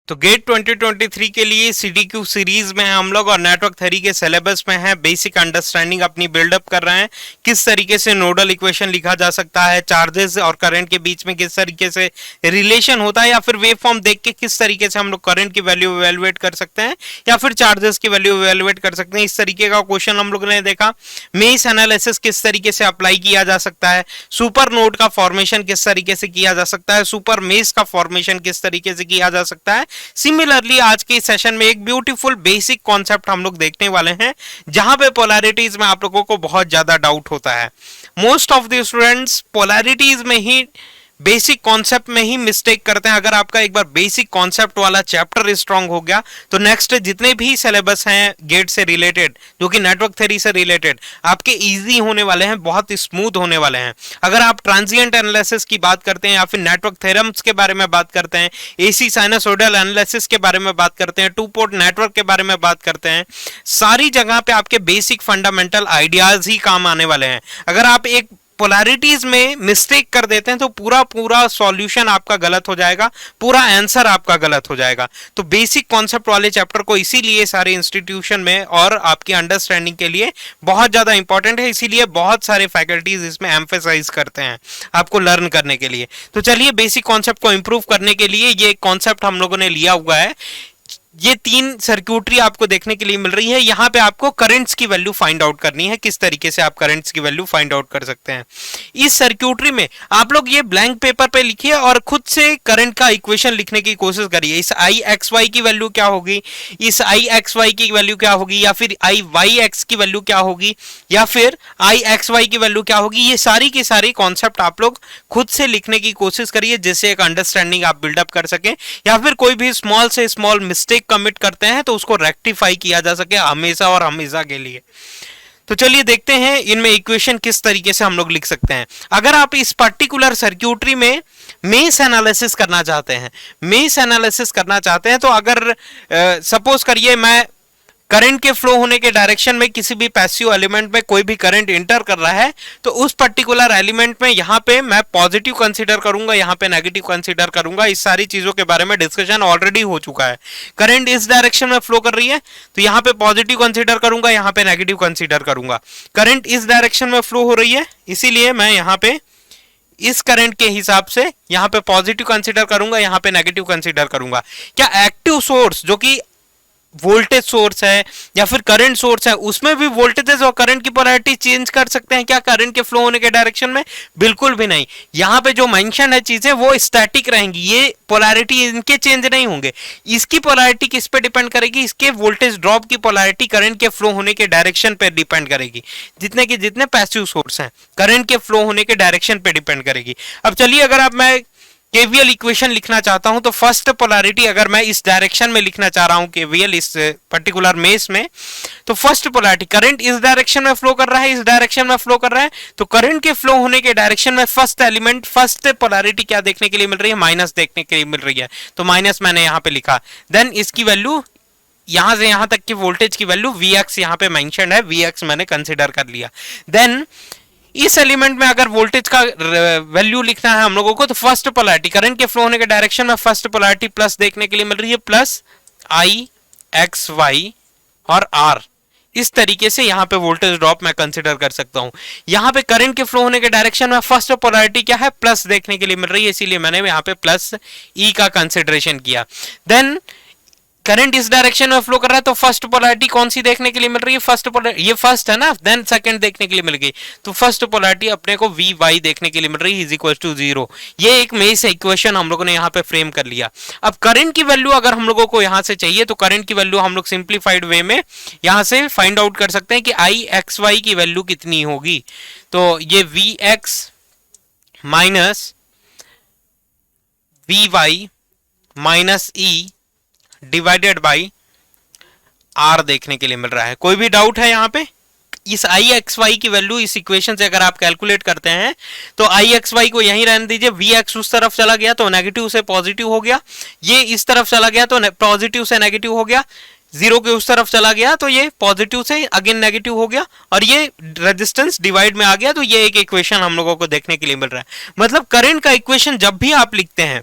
तो गेट 2023 के लिए सीडीक्यू सीरीज में है हम लोग और नेटवर्क थ्योरी के सिलेबस में है। बेसिक अंडरस्टैंडिंग अपनी बिल्डअप कर रहे हैं, किस तरीके से नोडल इक्वेशन लिखा जा सकता है, चार्जेस और करंट के बीच में किस तरीके से रिलेशन होता है, या फिर वेव फॉर्म देख के किस तरीके से हम लोग करंट की वैल्यू इवेलुएट कर सकते हैं या फिर चार्जेस की वैल्यू इवेलुएट कर सकते हैं। इस तरीके का क्वेश्चन हम लोग ने देखा। मेश एनालिसिस किस तरीके से अप्लाई किया जा सकता है, सुपर नोड का फॉर्मेशन किस तरीके से किया जा सकता है, सुपर मेश का फॉर्मेशन किस तरीके से किया जा सकता है। सिमिलरली आज के सेशन में एक ब्यूटीफुल बेसिक कॉन्सेप्ट हम लोग देखने वाले हैं जहां पे पोलैरिटीज में आप लोगों को बहुत ज्यादा डाउट होता है। Most of the students polarities में ही बेसिक कॉन्सेप्ट में ही मिस्टेक करते हैं। अगर आपका एक बार बेसिक कॉन्सेप्ट वाला चैप्टर स्ट्रांग हो गया तो नेक्स्ट जितने भी सिलेबस हैं गेट से रिलेटेड, जो कि नेटवर्क थ्योरी से रिलेटेड, आपके इजी होने वाले हैं, बहुत स्मूथ होने वाले हैं। अगर आप ट्रांजिएंट एनालिसिस की बात करते हैं या फिर नेटवर्क थ्योरम्स के बारे में बात करते हैं, एसी साइनसोइडल एनालिसिस के बारे में बात करते हैं, टू पोर्ट नेटवर्क के बारे में बात करते हैं, सारी जगह पे आपके बेसिक फंडामेंटल आइडियाज ही काम आने वाले हैं। अगर आप एक पोलैरिटीज में मिस्टेक कर देते हैं तो पूरा सॉल्यूशन आपका गलत हो जाएगा, पूरा आंसर आपका गलत हो जाएगा। तो बेसिक कॉन्सेप्ट वाले चैप्टर को इसीलिए सारे इंस्टीट्यूशन में और आपकी अंडरस्टैंडिंग के लिए बहुत ज्यादा इंपॉर्टेंट है, इसीलिए बहुत सारे फैकल्टीज इसमें एम्फेसाइज करते हैं आपको लर्न करने के लिए। तो चलिए बेसिक कॉन्सेप्ट को इंप्रूव करने के लिए ये कॉन्सेप्ट हम लोगों ने लिया हुआ है। ये तीन सर्क्यूटरी आपको देखने के लिए मिल रही है। यहां पे आपको करंट्स की वैल्यू फाइंड आउट करनी है, किस तरीके से आप करंट्स की वैल्यू फाइंड आउट कर सकते हैं। इस सर्क्यूटरी में आप लोग ये ब्लैंक पेपर पे लिखिए और खुद से करंट का इक्वेशन लिखने की कोशिश करिए। इस आई एक्स वाई की वैल्यू क्या होगी, इस आई एक्स वाई की वैल्यू क्या होगी, या फिर आई वाई एक्स की वैल्यू क्या होगी, या फिर आई एक्स वाई की वैल्यू क्या होगी। ये सारी की सारी कॉन्सेप्ट आप लोग खुद से लिखने की कोशिश करिए, जिससे एक अंडरस्टैंडिंग आप बिल्डअप कर सकें, या फिर कोई भी स्मॉल से स्मॉल मिस्टेक कमिट करते हैं तो उसको रेक्टिफाई किया जा सके हमेशा और हमेशा के लिए। तो चलिए देखते हैं इनमें इक्वेशन किस तरीके से हम लोग लिख सकते हैं। अगर आप इस पर्टिकुलर सर्क्यूटरी में मेश एनालिसिस करना चाहते हैं, तो अगर सपोज करिए मैं करंट के फ्लो होने के डायरेक्शन में किसी भी पैसिव एलिमेंट में कोई भी करंट इंटर कर रहा है, तो उस पर्टिकुलर एलिमेंट में यहां पे मैं पॉजिटिव कंसीडर करूंगा, यहां पे नेगेटिव कंसीडर करूंगा। इस सारी चीजों के बारे में डिस्कशन ऑलरेडी हो चुका है। करंट इस डायरेक्शन में फ्लो कर रही है तो यहां पे पॉजिटिव कंसीडर करूंगा, यहां पे नेगेटिव कंसीडर करूंगा। करंट इस डायरेक्शन में फ्लो हो रही है, इसीलिए मैं यहां पे इस करंट के हिसाब से यहां पे पॉजिटिव कंसीडर करूंगा, यहां पे नेगेटिव कंसीडर करूंगा। क्या एक्टिव सोर्स जो कि वोल्टेज सोर्स है या फिर करंट सोर्स है, उसमें भी वोल्टेज और करंट की पोलैरिटी चेंज कर सकते हैं क्या करंट के फ्लो होने के डायरेक्शन में? बिल्कुल भी नहीं। यहां पे जो मेंशन है चीजें वो स्टैटिक रहेंगी, ये पोलैरिटी इनके चेंज नहीं होंगे। इसकी पोलैरिटी किस पे डिपेंड करेगी? इसके वोल्टेज ड्रॉप की पोलैरिटी करंट के फ्लो होने के डायरेक्शन पे डिपेंड करेगी। जितने पैसिव सोर्स हैं करंट के फ्लो होने के डायरेक्शन पे डिपेंड करेगी। अब चलिए अगर अब मैं केवीएल इक्वेशन लिखना चाहता हूं तो फर्स्ट पोलैरिटी अगर मैं इस डायरेक्शन में लिखना चाह रहा हूं केवीएल इस पर्टिकुलर मेश में, तो फर्स्ट पोलैरिटी करंट इस डायरेक्शन में फ्लो कर रहा है, इस डायरेक्शन में फ्लो कर रहा है, तो करंट के फ्लो होने के डायरेक्शन में फर्स्ट पोलैरिटी क्या देखने के लिए मिल रही है? माइनस देखने के लिए मिल रही है। तो माइनस मैंने यहां पे लिखा। देन इसकी वैल्यू यहां से यहां तक की वोल्टेज की वैल्यू Vx यहां पे मेंशन्ड है, Vx मैंने कंसीडर कर लिया। देन इस एलिमेंट में अगर वोल्टेज का वैल्यू लिखना है हम लोगों को, तो फर्स्ट पोलैरिटी करंट के फ्लो होने के डायरेक्शन में फर्स्ट पोलैरिटी प्लस देखने के लिए मिल रही है, प्लस आई एक्स वाई और आर। इस तरीके से यहां पे वोल्टेज ड्रॉप मैं कंसीडर कर सकता हूं। यहां पे करंट के फ्लो होने के डायरेक्शन में फर्स्ट पोलैरिटी क्या है? प्लस देखने के लिए मिल रही है, इसीलिए मैंने यहां पे प्लस ई का कंसीडरेशन किया। देन करंट इस डायरेक्शन में फ्लो कर रहा है तो फर्स्ट पोलैरिटी कौन सी देखने के लिए मिल रही है? फर्स्ट पोलैरिटी, ये फर्स्ट है ना, देन सेकंड देखने के लिए मिल गई, तो फर्स्ट पोलैरिटी अपने को वी वाई देखने के लिए मिल रही है, इज इक्वल टू 0। ये एक मेश इक्वेशन हम लोगों ने यहाँ पे फ्रेम कर लिया। अब करंट की वैल्यू अगर हम लोगों को यहाँ से चाहिए तो करंट की वैल्यू हम लोग सिंप्लीफाइड वे में यहाँ से फाइंड आउट कर सकते हैं कि आई एक्स वाई की वैल्यू कितनी होगी। तो ये V X minus V Y minus E divided by R देखने के लिए मिल रहा है। कोई भी डाउट है यहाँ पे? इस आई एक्स वाई की वैल्यू इस इक्वेशन से अगर आप कैलकुलेट करते हैं तो आई एक्स वाई को यहीं रहने दीजिए, वी एक्स उस तरफ चला गया तो नेगेटिव से पॉजिटिव हो गया, ये इस तरफ चला गया तो पॉजिटिव से नेगेटिव हो गया, जीरो के उस तरफ चला गया तो ये पॉजिटिव से अगेन नेगेटिव हो गया, और ये रेजिस्टेंस डिवाइड में आ गया, तो ये एक इक्वेशन हम लोगों को देखने के लिए मिल रहा है। मतलब करंट का इक्वेशन जब भी आप लिखते हैं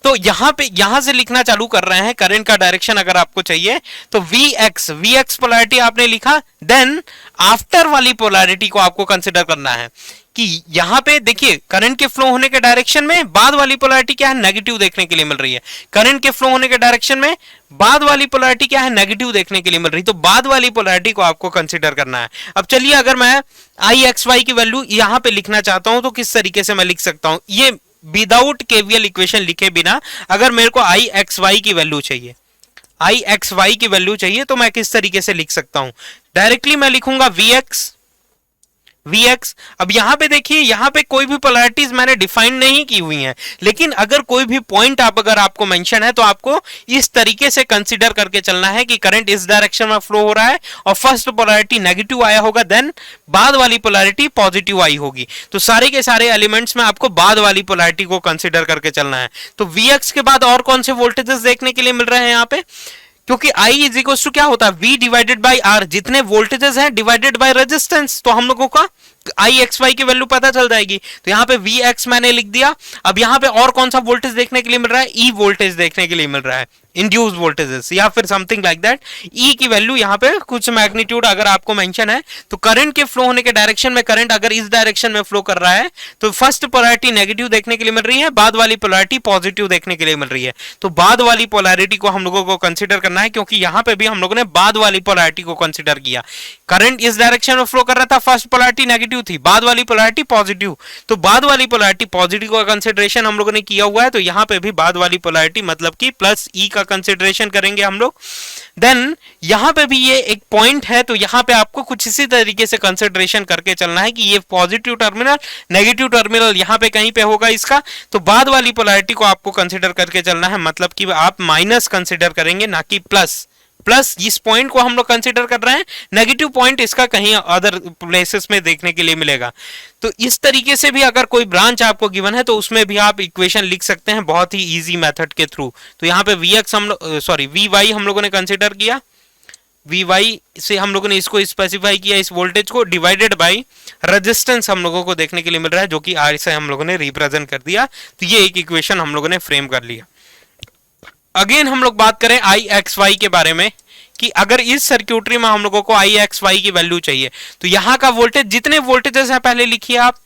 तो यहां से लिखना चालू कर रहे हैं करंट का डायरेक्शन अगर आपको चाहिए तो वी एक्स पोलैरिटी आपने लिखा, देन आफ्टर वाली पोलैरिटी को आपको कंसिडर करना है कि यहां पे देखिए करंट के फ्लो होने के डायरेक्शन में बाद वाली पोलैरिटी क्या है, नेगेटिव देखने के लिए मिल रही है। करंट के फ्लो होने के डायरेक्शन में बाद वाली पोलैरिटी क्या है, नेगेटिव देखने के लिए मिल रही है। तो बाद वाली पोलैरिटी को आपको कंसीडर करना है। अब चलिए अगर मैं आई एक्स वाई की वैल्यू यहां पे लिखना चाहता हूं तो किस तरीके से मैं लिख सकता हूं, ये विदाउट केवीएल इक्वेशन लिखे बिना अगर मेरे को आई एक्स वाई की वैल्यू चाहिए, आई एक्स वाई की वैल्यू चाहिए तो मैं किस तरीके से लिख सकता हूं, डायरेक्टली मैं लिखूंगा वी एक्स। अब यहां पे देखिए यहां पे कोई भी पोलैरिटीज मैंने डिफाइन नहीं की हुई हैं, लेकिन अगर कोई भी पॉइंट अगर आपको मेंशन है तो आपको इस तरीके से कंसीडर करके चलना है कि करंट इस डायरेक्शन में फ्लो हो रहा है और फर्स्ट पोलैरिटी नेगेटिव आया होगा, देन बाद वाली पोलैरिटी पॉजिटिव आई होगी। तो सारे के सारे एलिमेंट्स में आपको बाद वाली पोलैरिटी को कंसीडर करके चलना है। तो वी एक्स के बाद और कौन से वोल्टेजेस देखने के लिए मिल रहे हैं यहाँ पे, क्योंकि I इज इक्वल टू क्या होता है, V डिवाइडेड बाई R, जितने वोल्टेजेस हैं डिवाइडेड बाय रेजिस्टेंस, तो हम लोगों का आई एक्स वाई की वैल्यू पता चल जाएगी। तो यहाँ पे वी एक्स मैंने लिख दिया। अब यहाँ पे और कौन सा वोल्टेज देखने के लिए मिल रहा है, ई वोल्टेज देखने के लिए मिल रहा है, इंड्यूस्ड वोल्टेजेस या फिर समथिंग लाइक दैट। ई की वैल्यू यहाँ पे कुछ मैग्नीट्यूड अगर आपको मेंशन है तो करंट के फ्लो होने के डायरेक्शन में, करंट अगर इस डायरेक्शन में फ्लो कर रहा है तो फर्स्ट पोलैरिटी नेगेटिव देखने के लिए मिल रही है, बाद वाली पोलैरिटी पॉजिटिव देखने के लिए मिल रही है। तो बाद वाली पोलैरिटी को हम लोगों को कंसिडर करना है, क्योंकि यहाँ पे भी हम लोगों ने बाद वाली पोलैरिटी को कंसिडर किया। करंट इस डायरेक्शन में फ्लो कर रहा था, फर्स्ट पोलैरिटी नेगेटिव थी, बाद वाली पोलैरिटी पॉजिटिव, तो बाद वाली पोलैरिटी पॉजिटिव का कंसिडरेशन हम लोगों ने किया हुआ है। तो यहाँ पे भी बाद वाली पोलैरिटी मतलब कि प्लस ई का कंसिडरेशन करेंगे हम लोग। देन यहाँ पे भी ये एक पॉइंट है, तो यहाँ पे आपको कुछ इसी तरीके से कंसिडरेशन करके चलना है कि ये पॉजिटिव टर्मिनल नेगेटिव टर्मिनल यहाँ पे कहीं पे होगा इसका, तो बाद वाली पोलैरिटी को आपको कंसिडर करके चलना है, मतलब कि आप माइनस कंसिडर करेंगे ना कि प्लस। प्लस इस पॉइंट को हम लोग कंसीडर कर रहे हैं, नेगेटिव पॉइंट इसका कहीं अदर प्लेसेस में देखने के लिए मिलेगा। तो इस तरीके से भी अगर कोई ब्रांच आपको गिवन है तो उसमें भी आप इक्वेशन लिख सकते हैं बहुत ही इजी मेथड के थ्रू। तो यहाँ पे वी एक्स वी वाई हम लोगों ने कंसीडर किया, वी वाई से हम लोगों ने इसको स्पेसिफाई किया, इस वोल्टेज को, डिवाइडेड बाई रेजिस्टेंस हम लोगों को देखने के लिए मिल रहा है जो कि आर से हम लोगों ने रिप्रेजेंट कर दिया। तो ये एक इक्वेशन हम लोगों ने फ्रेम कर लिया। अगेन हम लोग बात करें आई एक्स वाई के बारे में कि अगर इस सर्क्यूटरी में हम लोगों को आई एक्स वाई की वैल्यू चाहिए तो यहाँ का वोल्टेज, जितने वोल्टेजेस हैं पहले लिखिए आप।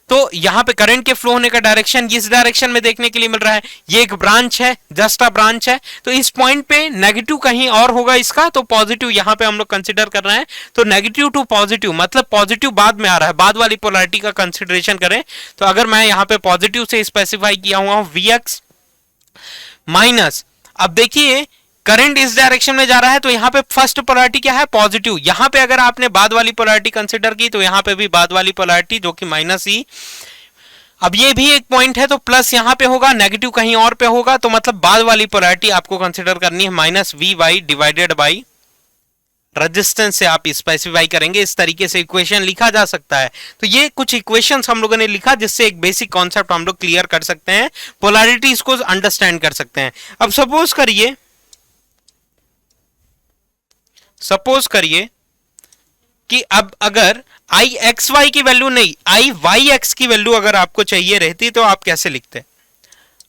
तो यहाँ पे करंट के फ्लो होने का डायरेक्शन इस डायरेक्शन में देखने के लिए मिल रहा है, ये एक ब्रांच है, जस्ट अ ब्रांच है। तो इस पॉइंट पे नेगेटिव कहीं और होगा इसका, तो पॉजिटिव यहाँ पे हम लोग कंसिडर कर रहे हैं। तो नेगेटिव टू पॉजिटिव मतलब पॉजिटिव बाद में आ रहा है, बाद वाली पोलैरिटी का कंसिडरेशन करें तो अगर मैं यहाँ पे पॉजिटिव से स्पेसिफाई किया हुआ हूँ वी एक्स माइनस, अब देखिए करंट इस डायरेक्शन में जा रहा है तो यहाँ पे फर्स्ट पोलैरिटी क्या है, पॉजिटिव। यहाँ पे अगर आपने बाद वाली पोलैरिटी कंसिडर की तो यहाँ पे भी बाद वाली पोलैरिटी जो कि माइनस ई। अब ये भी एक पॉइंट है तो प्लस यहाँ पे होगा, नेगेटिव कहीं और पे होगा, तो मतलब बाद वाली पोलैरिटी आपको कंसिडर करनी है minus V Y divided by resistance से आप स्पेसिफाई करेंगे। इस तरीके से इक्वेशन लिखा जा सकता है। तो ये कुछ इक्वेशंस हम लोगों ने लिखा जिससे एक बेसिक कॉन्सेप्ट हम लोग क्लियर कर सकते हैं, पोलैरिटीज को अंडरस्टैंड कर सकते हैं। अब सपोज करिए कि अब अगर आई एक्स वाई की वैल्यू नहीं, आई वाई एक्स की वैल्यू अगर आपको चाहिए रहती तो आप कैसे लिखते,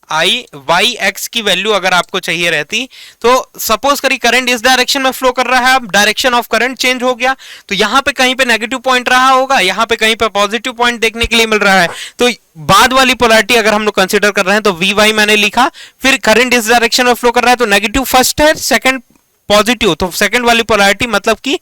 आई वाई एक्स की वैल्यू अगर आपको चाहिए रहती तो सपोज करिए करंट इस डायरेक्शन में फ्लो कर रहा है, अब डायरेक्शन ऑफ करंट चेंज हो गया तो यहां पे कहीं पे नेगेटिव पॉइंट रहा होगा, यहां पे कहीं पे पॉजिटिव पॉइंट देखने के लिए मिल रहा है। तो बाद वाली पोलैरिटी अगर हम लोग कंसीडर कर रहे हैं तो वी वाई मैंने लिखा, फिर करंट इस डायरेक्शन में फ्लो कर रहा है तो नेगेटिव फर्स्ट है, सेकंड पॉजिटिव, तो सेकंड वाली पोलैरिटी मतलब कि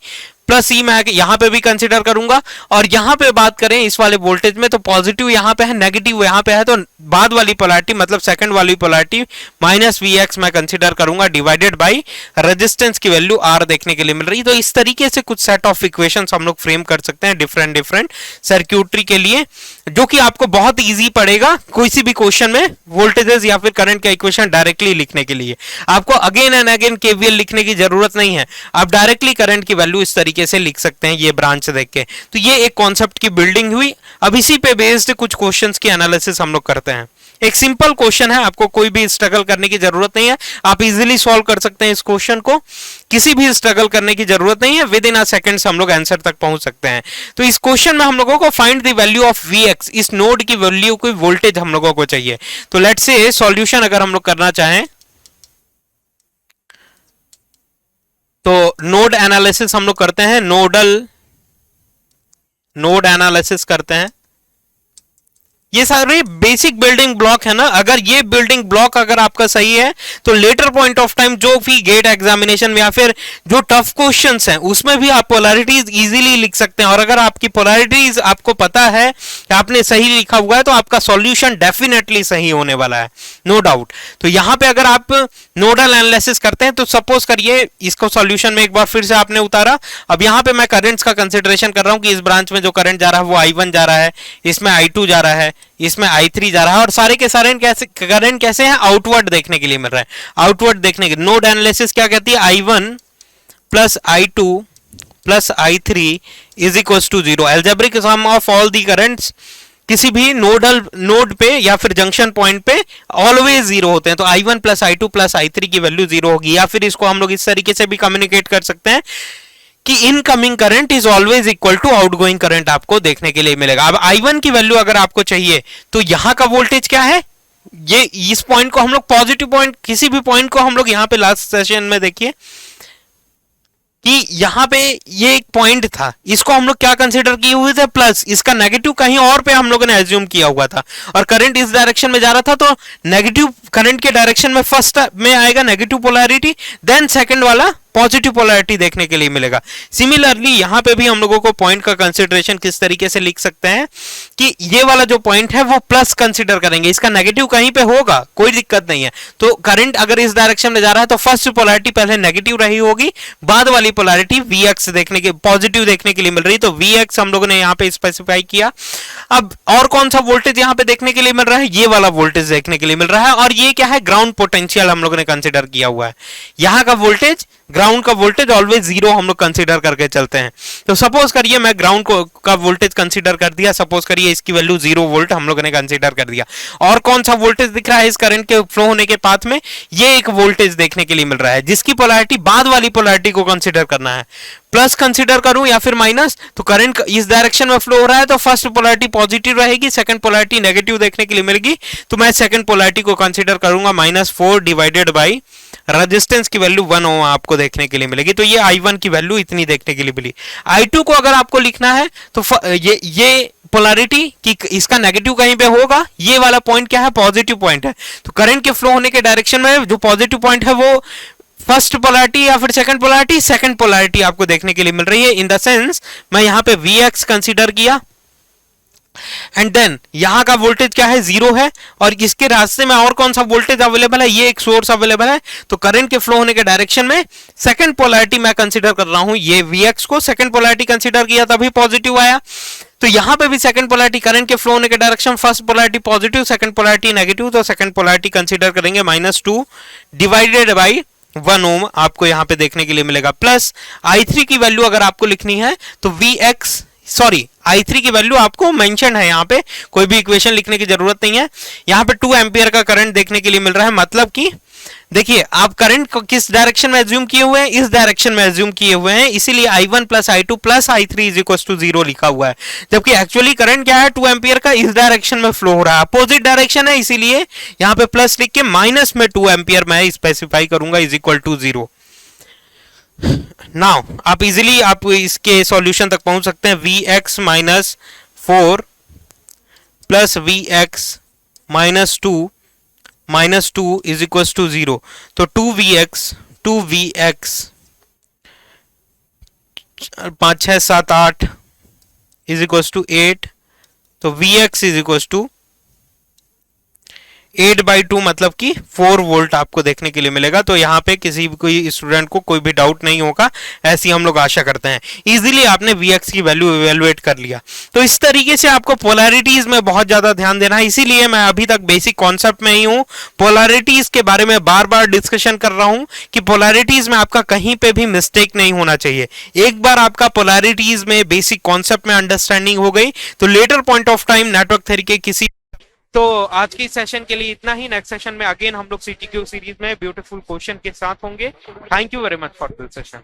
प्लस ई मैं यहां पे भी कंसीडर करूंगा। और यहां पे बात करें इस वाले वोल्टेज में तो पॉजिटिव यहां पे है, नेगेटिव यहां पे है, तो बाद वाली पोलैरिटी मतलब सेकंड वाली पोलैरिटी माइनस वी एक्स मैं कंसीडर करूंगा डिवाइडेड बाई रेजिस्टेंस की वैल्यू आर देखने के लिए मिल रही है। तो इस तरीके से कुछ सेट ऑफ इक्वेशंस हम लोग फ्रेम कर सकते हैं डिफरेंट सर्क्यूटरी के लिए, जो कि आपको बहुत ईजी पड़ेगा किसी भी क्वेश्चन में वोल्टेजेस या फिर करंट का इक्वेशन डायरेक्टली लिखने के लिए। आपको अगेन एंड अगेन केवीएल लिखने की जरूरत नहीं है, आप डायरेक्टली करंट की वैल्यू इस तरीके से लिख सकते हैं ये ब्रांच देख के। तो ये एक कॉन्सेप्ट की बिल्डिंग हुई। अब इसी पे बेस्ड कुछ क्वेश्चंस की एनालिसिस हम लोग करते हैं। एक सिंपल क्वेश्चन है, आपको कोई भी स्ट्रगल करने की जरूरत नहीं है, आप इजीली सॉल्व कर सकते हैं इस क्वेश्चन को, किसी भी स्ट्रगल करने की जरूरत नहीं है, विद इन अ सेकंड्स हम लोग आंसर तक पहुंच सकते हैं। तो इस क्वेश्चन में हम लोगों को find the value of Vx, इस नोड की वैल्यू की वोल्टेज हम लोगों को चाहिए। तो लेट्स से सॉल्यूशन अगर हम लोग करना चाहें तो नोड एनालिसिस हम लोग करते हैं, नोड एनालिसिस करते हैं। ये सारे बेसिक बिल्डिंग ब्लॉक है ना, अगर ये बिल्डिंग ब्लॉक अगर आपका सही है तो लेटर पॉइंट ऑफ टाइम जो भी गेट एग्जामिनेशन में या फिर जो टफ क्वेश्चंस हैं उसमें भी आप पोलैरिटीज इजीली लिख सकते हैं। और अगर आपकी पोलैरिटीज आपको पता है कि आपने सही लिखा हुआ है तो आपका सॉल्यूशन डेफिनेटली सही होने वाला है, नो डाउट। तो यहां पे अगर आप नोडल एनालिसिस करते हैं तो सपोज करिए इसको सॉल्यूशन में एक बार फिर से आपने उतारा, अब यहां पे मैं करंट्स का कंसिडरेशन कर रहा हूं कि इस ब्रांच में जो करंट जा रहा है वो I1 जा रहा है, इसमें I2 जा रहा है, इसमें I3 जा रहा है, और सारे के सारे करंट कैसे हैं, आउटवर्ड देखने के लिए मिल रहा है, आउटवर्ड देखने के। नोड एनालिसिस क्या कहती है, I1 plus I2 plus I3 is equal to 0। Algebraic sum of all the currents किसी भी नोड पे या फिर जंक्शन पॉइंट पे ऑलवेज 0 होते हैं, तो I1 plus I2 plus I3 की वैल्यू 0 होगी। या फिर इसको हम लोग इस तरीके से भी कम्युनिकेट कर सकते हैं कि incoming current is always equal to outgoing current आपको देखने के लिए मिलेगा। अब I1 की वैल्यू अगर आपको चाहिए तो यहां का वोल्टेज क्या है, ये इस पॉइंट को हम लोग पॉजिटिव पॉइंट, किसी भी पॉइंट को हम लोग यहां पे लास्ट सेशन में देखिए कि यहां पे ये एक पॉइंट था, इसको हम लोग क्या कंसीडर किए हुए थे, प्लस, इसका नेगेटिव कहीं और पे हम लोगों ने एज्यूम किया हुआ था, और करंट इस डायरेक्शन में जा रहा था तो नेगेटिव करंट के डायरेक्शन में फर्स्ट में आएगा नेगेटिव पोलैरिटी, देन सेकंड वाला पॉजिटिव पोलैरिटी देखने के लिए मिलेगा। सिमिलरली यहां पे भी हम लोगों को पॉइंट का कंसीडरेशन किस तरीके से लिख सकते हैं कि ये वाला जो पॉइंट है वो प्लस कंसीडर करेंगे, इसका नेगेटिव कहीं पे होगा, कोई दिक्कत नहीं है। तो करंट अगर इस डायरेक्शन में जा रहा है तो फर्स्ट पोलैरिटी पहले नेगेटिव रही होगी, बाद वाली पोलैरिटी Vx देखने के पॉजिटिव देखने के लिए मिल रही है, तो Vx हम लोगों ने यहां पे स्पेसिफाई किया। अब और कौन सा वोल्टेज यहां पे देखने के लिए मिल रहा है, ये वाला वोल्टेज देखने के लिए मिल रहा है, और ये क्या है, ग्राउंड पोटेंशियल हम लोगों ने कंसीडर किया हुआ है। यहां का वोल्टेज, ग्राउंड का वोल्टेज ऑलवेज 0 हम लोग कंसीडर करके चलते हैं। तो सपोज करिए मैं ग्राउंड का वोल्टेज कंसीडर कर दिया, सपोज करिए इसकी वैल्यू 0 वोल्ट हम लोगों ने कंसीडर कर दिया। और कौन सा वोल्टेज दिख रहा है इस करंट के फ्लो होने के पाथ में, ये एक वोल्टेज देखने के लिए मिल रहा है जिसकी पोलैरिटी बाद वाली पोलैरिटी को कंसीडर करना है, प्लस कंसीडर करूं या फिर माइनस, तो करंट इस डायरेक्शन में फ्लो हो रहा है तो फर्स्ट पोलैरिटी पॉजिटिव रहेगी, सेकंड पोलैरिटी नेगेटिव देखने के लिए मिलेगी, तो मैं सेकंड पोलैरिटी को कंसीडर करूंगा -4 डिवाइडेड बाई रेजिस्टेंस की वैल्यू 1 ओम आपको देखने के लिए मिलेगी। तो ये I1 की वैल्यू इतनी देखने के लिए मिली। I2 को अगर आपको लिखना है तो ये पोलैरिटी कि इसका नेगेटिव कहीं पे होगा, ये वाला पॉइंट क्या है, पॉजिटिव पॉइंट है, तो करंट के फ्लो होने के डायरेक्शन में जो पॉजिटिव पॉइंट है वो फर्स्ट पोलैरिटी या फिर सेकंड पोलैरिटी आपको देखने के लिए मिल रही है। इन द सेंस मैं यहां पे Vx कंसीडर किया एंड देन यहां का वोल्टेज क्या है, 0 है, और इसके रास्ते में और कौन सा वोल्टेज अवेलेबल है, ये एक सोर्स अवेलेबल है, तो करंट के फ्लो होने के डायरेक्शन में सेकंड पोलैरिटी मैं कंसीडर कर रहा हूं, ये Vx को सेकंड पोलैरिटी कंसीडर किया तभी पॉजिटिव आया। तो यहां पे भी सेकंड पोलैरिटी, करंट के फ्लो होने के direction, first polarity positive, second polarity negative, तो सेकंड पोलैरिटी कंसीडर करेंगे -2 डिवाइडेड बाई 1 ओम आपको यहां पे देखने के लिए मिलेगा। प्लस I3 की वैल्यू अगर आपको लिखनी है तो I3 की वैल्यू आपको मेंशन है, यहां पे कोई भी इक्वेशन लिखने की जरूरत नहीं है। यहां पे 2 एम्पियर का करंट देखने के लिए मिल रहा है, मतलब कि देखिए आप करंट को किस डायरेक्शन में एज्यूम किए हुए हैं, इस डायरेक्शन में एज्यूम किए हुए हैं, इसीलिए I1 plus I2 plus I3 is equal to 0 लिखा हुआ है, जबकि एक्चुअली करंट क्या है, 2 एम्पियर का इस डायरेक्शन में फ्लो हो रहा है, अपोजिट डायरेक्शन है, इसीलिए यहां पे प्लस लिख के माइनस में 2 एम्पियर मैं स्पेसिफाई करूंगा इज इक्वल टू 0। नाउ आप इजीली आप इसके सॉल्यूशन तक पहुंच सकते हैं, Vx minus 4 plus Vx minus 2 is equal to 0, तो 2Vx 5 6 7 8 इज इक्वल टू 8, तो Vx इज इक्वल टू 8/2 मतलब कि 4 वोल्ट आपको देखने के लिए मिलेगा। तो यहाँ पे किसी भी कोई स्टूडेंट को कोई भी डाउट नहीं होगा, ऐसी हम लोग आशा करते हैं। इजीली आपने Vx की वैल्यू इवेलुएट कर लिया। तो इस तरीके से आपको पोलैरिटीज में बहुत ज्यादा ध्यान देना है, इसीलिए मैं अभी तक बेसिक कॉन्सेप्ट में ही हूँ, पोलैरिटीज के बारे में बार बार डिस्कशन कर रहा हूँ कि पोलैरिटीज में आपका कहीं पे भी मिस्टेक नहीं होना चाहिए। एक बार आपका पोलैरिटीज में बेसिक कॉन्सेप्ट में अंडरस्टैंडिंग हो गई तो later point of time network theory के किसी तो आज की सेशन के लिए इतना ही। नेक्स्ट सेशन में अगेन हम लोग सीटीक्यू सीरीज में ब्यूटीफुल क्वेश्चन के साथ होंगे। Thank you very much for this session.